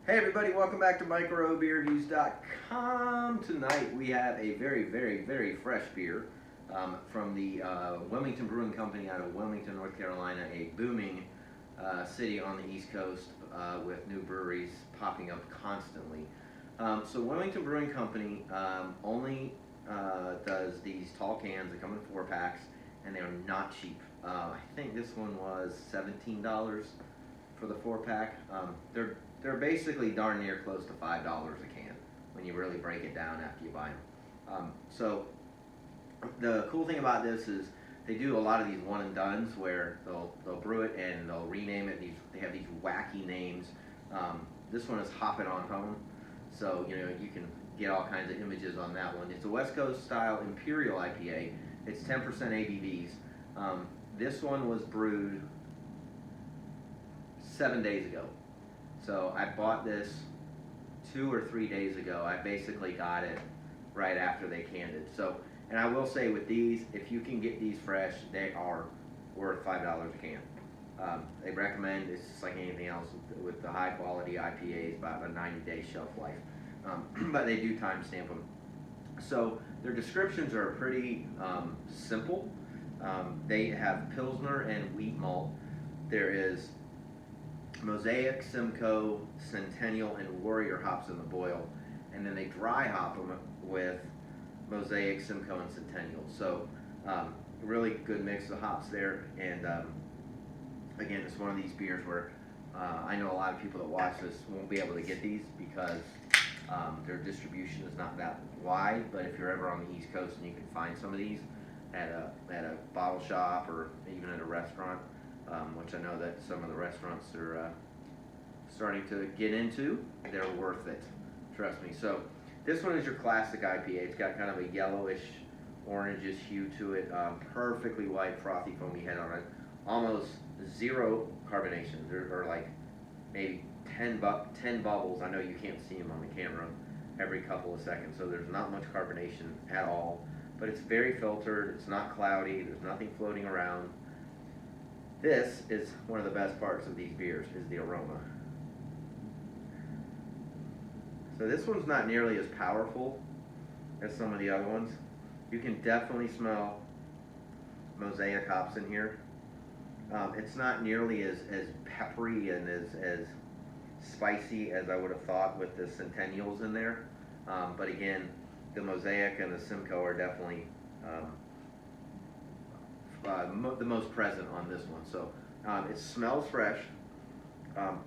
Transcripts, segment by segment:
Hey everybody, welcome back to microbeerreviews.com. Tonight we have a very fresh beer from the Wilmington Brewing Company out of Wilmington, North Carolina, a booming city on the East Coast with new breweries popping up constantly. So Wilmington Brewing Company only does these tall cans that come in 4-packs, and they are not cheap. I think this one was $17 for the 4-pack. They're basically darn near close to $5 a can when you really break it down after you buy them. So the cool thing about this is they do a lot of these one and dones where they'll brew it and they'll rename it. They have these wacky names. This one is Hop It On Home, so you can get all kinds of images on that one. It's a West Coast style Imperial IPA. It's 10% ABVs. This one was brewed 7 days ago. So I bought this 2 or 3 days ago. I basically got it right after they canned it. So, and I will say with these, if you can get these fresh, they are worth $5 a can. They recommend, it's just like anything else with the high quality IPAs, about a 90-day shelf life. But they do timestamp them. So their descriptions are pretty simple. They have Pilsner and wheat malt. There is Mosaic, Simcoe, Centennial, and Warrior hops in the boil, and then they dry hop them with Mosaic, Simcoe, and Centennial. So really good mix of hops there. And again, it's one of these beers where I know a lot of people that watch this won't be able to get these because their distribution is not that wide. But if you're ever on the East Coast and you can find some of these at a bottle shop or even at a restaurant, which I know that some of the restaurants are starting to get into, they're worth it, trust me. So this one is your classic IPA. It's got kind of a yellowish, orangish hue to it, perfectly white, frothy, foamy head on it, almost zero carbonation. There are like maybe 10 bubbles. I know you can't see them on the camera every couple of seconds, so there's not much carbonation at all, but it's very filtered. It's not cloudy. There's nothing floating around. This is one of the best parts of these beers, is the aroma. So this one's not nearly as powerful as some of the other ones. You can definitely smell Mosaic hops in here. It's not nearly as peppery and as spicy as I would have thought with the Centennials in there. But again, the Mosaic and the Simcoe are definitely the most present on this one. So it smells fresh.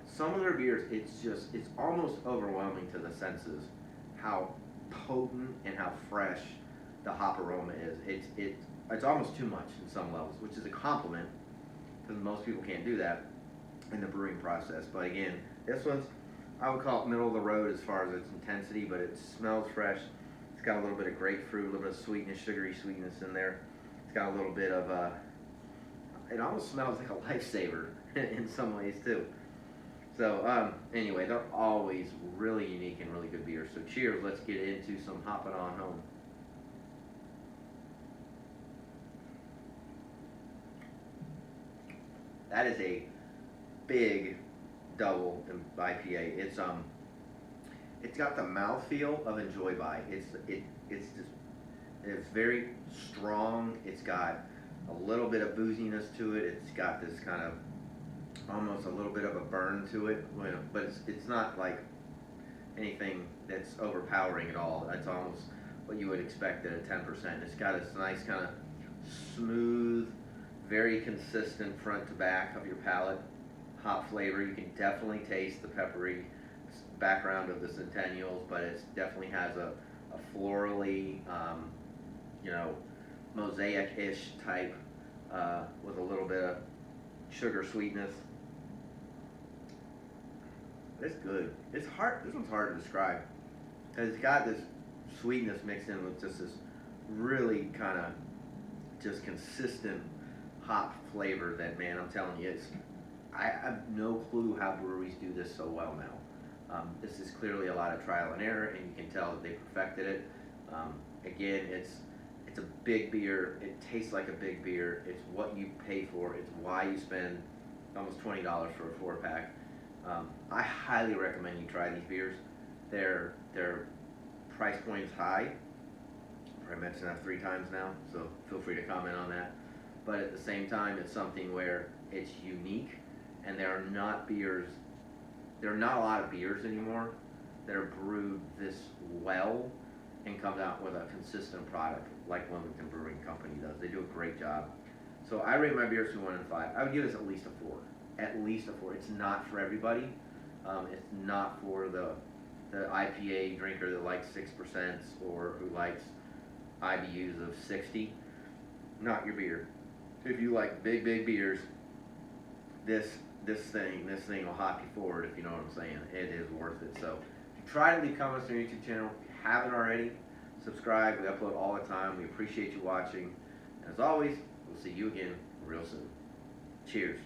Some of their beers, it's almost overwhelming to the senses how potent and how fresh the hop aroma is. It's almost too much in some levels, which is a compliment because most people can't do that in the brewing process. But again, this one's, I would call it middle of the road as far as its intensity, but it smells fresh. It's got a little bit of grapefruit, a little bit of sweetness, sugary sweetness in there. It's got a little bit of, it almost smells like a lifesaver in some ways too. So anyway, they're always really unique and really good beers. So cheers, let's get into some Hop It On Home. That is a big double IPA. It's got the mouthfeel of Enjoy By. It's very strong. It's got a little bit of booziness to it. It's got this kind of almost a little bit of a burn to it, but it's not like anything that's overpowering at all. That's almost what you would expect at a 10%. It's got this nice kind of smooth, very consistent front to back of your palate hop flavor. You can definitely taste the peppery background of the Centennials, but it definitely has a florally, Mosaic-ish type with a little bit of sugar sweetness. It's good. It's hard. This one's hard to describe because it's got this sweetness mixed in with just this really kind of just consistent hop flavor that, man, I'm telling you, I have no clue how breweries do this so well now. This is clearly a lot of trial and error, and you can tell that they perfected it. Again, it's a big beer. It tastes like a big beer. It's what you pay for. It's why you spend almost $20 for a 4-pack. I highly recommend you try these beers. Their price point is high. I mentioned that 3 times now, so feel free to comment on that. But at the same time, it's something where it's unique, and there are not beers. There are not a lot of beers anymore that are brewed this well and comes out with a consistent product like Wilmington Brewing Company does. They do a great job. So I rate my beers between 1 and 5. I would give this at least a 4. At least a 4. It's not for everybody. It's not for the IPA drinker that likes 6% or who likes IBUs of 60. Not your beer. If you like big beers, this thing will hop you forward, if you know what I'm saying. It is worth it. So try to leave comments on our YouTube channel. If you haven't already, subscribe. We upload all the time. We appreciate you watching. As always, we'll see you again real soon. Cheers.